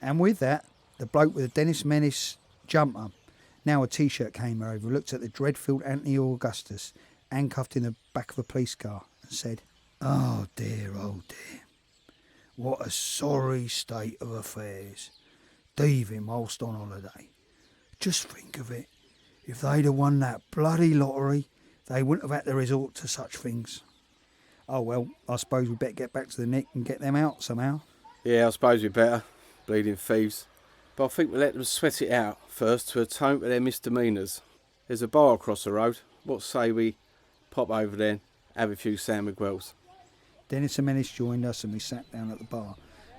And with that, the bloke with the Dennis Menace jumper, now a T-shirt, came over, looked at the dread-filled Anthony Augustus, handcuffed in the back of a police car, and said, oh dear, what a sorry state of affairs. Thieving whilst on holiday. Just think of it. If they'd have won that bloody lottery, they wouldn't have had to resort to such things. Oh well, I suppose we'd better get back to the Nick and get them out somehow. Yeah, I suppose we better. Bleeding thieves. But I think we'll let them sweat it out first to atone for their misdemeanours. There's a bar across the road. What say we pop over there and have a few San Miguels? Dennis and Menace joined us and we sat down at the bar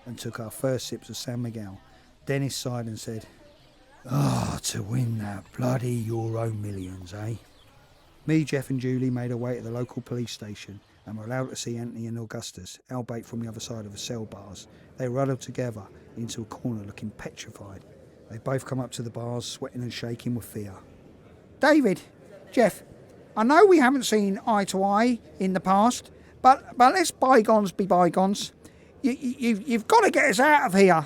and took our first sips of San Miguel. Dennis sighed and said, to win that bloody Euro millions, eh? Me, Jeff and Julie made our way to the local police station and were allowed to see Anthony and Augustus, albeit from the other side of the cell bars. They were huddled together into a corner looking petrified. They both come up to the bars, sweating and shaking with fear. David, Jeff, I know we haven't seen eye to eye in the past, but let's bygones be bygones. You've got to get us out of here.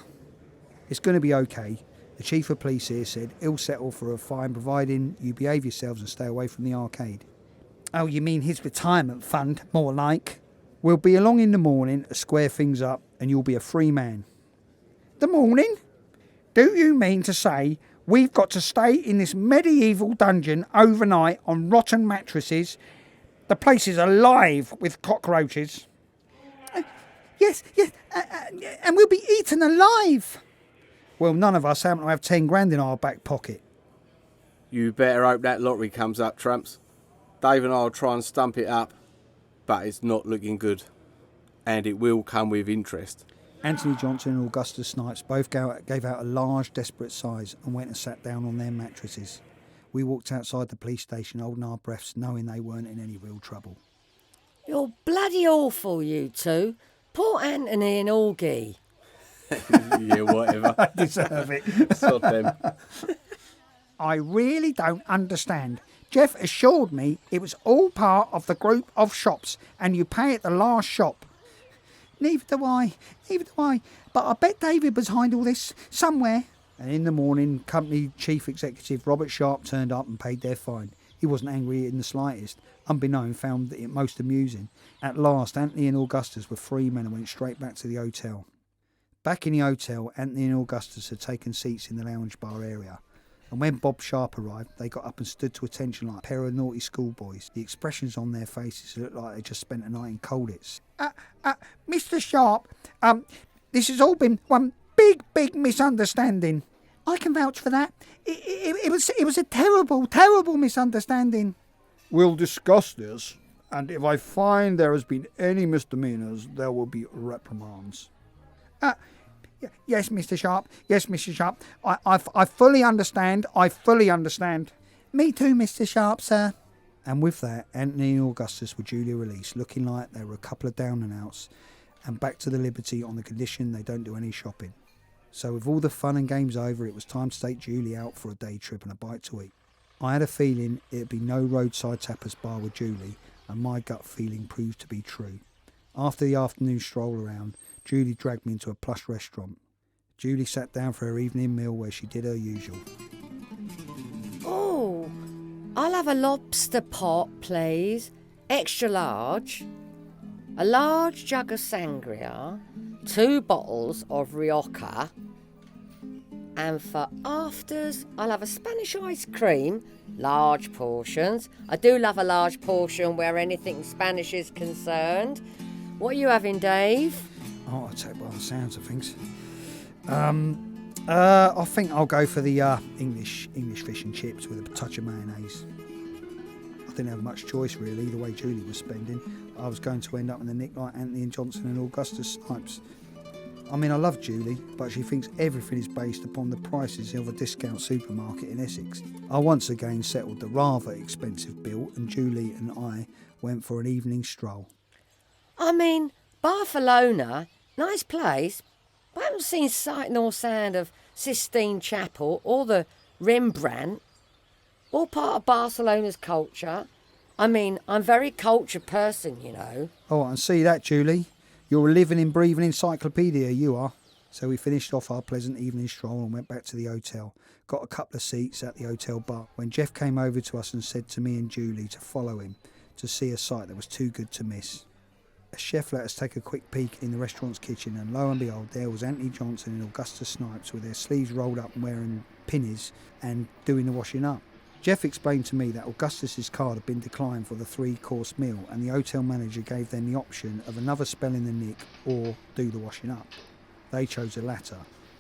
It's going to be okay. The chief of police here said he'll settle for a fine providing you behave yourselves and stay away from the arcade. Oh, you mean his retirement fund, more like? We'll be along in the morning to square things up and you'll be a free man. The morning? Do you mean to say we've got to stay in this medieval dungeon overnight on rotten mattresses? The place is alive with cockroaches. Yes, and we'll be eaten alive. Well, none of us happen to have 10 grand in our back pocket. You better hope that lottery comes up, tramps. Dave and I will try and stump it up, but it's not looking good. And it will come with interest. Anthony Johnson and Augustus Snipes both gave out a large, desperate sighs and went and sat down on their mattresses. We walked outside the police station holding our breaths, knowing they weren't in any real trouble. You're bloody awful, you two. Poor Anthony and Augie. Yeah, whatever. I deserve it. Sod them. I really don't understand. Jeff assured me it was all part of the group of shops and you pay at the last shop. Neither do I. But I bet David was behind all this somewhere. And in the morning, company chief executive Robert Sharp turned up and paid their fine. He wasn't angry in the slightest. Unbeknown, found it most amusing. At last, Anthony and Augustus were free men and went straight back to the hotel. Back in the hotel, Anthony and Augustus had taken seats in the lounge bar area. And when Bob Sharp arrived, they got up and stood to attention like a pair of naughty schoolboys. The expressions on their faces looked like they just spent a night in Colditz. Mr. Sharp, this has all been one big misunderstanding. I can vouch for that. It was a terrible misunderstanding. We'll discuss this, and if I find there has been any misdemeanours, there will be reprimands. Yes, Mr. Sharp. I fully understand. Me too, Mr. Sharp, sir. And with that, Anthony and Augustus were duly released, looking like they were a couple of down and outs, and back to the Liberty on the condition they don't do any shopping. So with all the fun and games over, it was time to take Julie out for a day trip and a bite to eat. I had a feeling it'd be no roadside tapas bar with Julie, and my gut feeling proved to be true. After the afternoon stroll around, Julie dragged me into a plush restaurant. Julie sat down for her evening meal where she did her usual. Oh, I'll have a lobster pot, please. Extra large. A large jug of sangria. 2 bottles of Rioja. And for afters, I'll have a Spanish ice cream. Large portions. I do love a large portion where anything Spanish is concerned. What are you having, Dave? Oh, I'll take by the sounds of things. I think I'll go for the English fish and chips with a touch of mayonnaise. I didn't have much choice really, the way Julie was spending. I was going to end up in the nick like Anthony and Johnson and Augustus Snipes. I mean, I love Julie, but she thinks everything is based upon the prices of a discount supermarket in Essex. I once again settled the rather expensive bill, and Julie and I went for an evening stroll. I mean, Barcelona, nice place, but I haven't seen sight nor sound of Sistine Chapel or the Rembrandt. All part of Barcelona's culture. I mean, I'm a very cultured person, you know. Oh, I see that, Julie. You're a living and breathing encyclopedia, you are. So we finished off our pleasant evening stroll and went back to the hotel, got a couple of seats at the hotel bar, when Jeff came over to us and said to me and Julie to follow him to see a sight that was too good to miss. A chef let us take a quick peek in the restaurant's kitchen, and lo and behold, there was Anthony Johnson and Augusta Snipes with their sleeves rolled up and wearing pinnies and doing the washing up. Jeff explained to me that Augustus's card had been declined for the 3-course meal, and the hotel manager gave them the option of another spell in the nick or do the washing up. They chose the latter,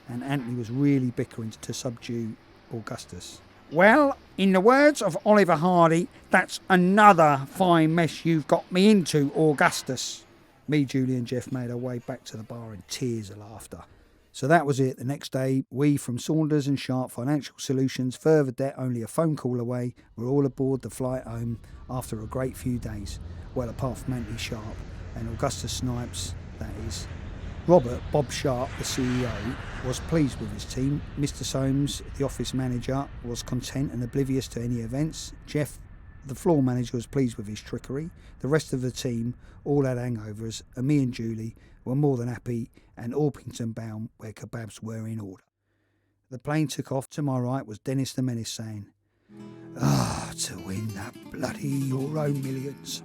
and Anthony was really bickering to subdue Augustus. Well, in the words of Oliver Hardy, that's another fine mess you've got me into, Augustus. Me, Julie and Jeff made our way back to the bar in tears of laughter. So that was it. The next day, we from Saunders and Sharp Financial Solutions, further debt only a phone call away, were all aboard the flight home after a great few days. Well, apart from Anthony Sharp and Augustus Snipes, that is. Robert, Bob Sharp, the CEO, was pleased with his team. Mr. Soames, the office manager, was content and oblivious to any events. Jeff, the floor manager, was pleased with his trickery. The rest of the team all had hangovers, and me and Julie were more than happy and Orpington bound where kebabs were in order. The plane took off. To my right was Dennis the Menace saying, to win that bloody Euro Millions.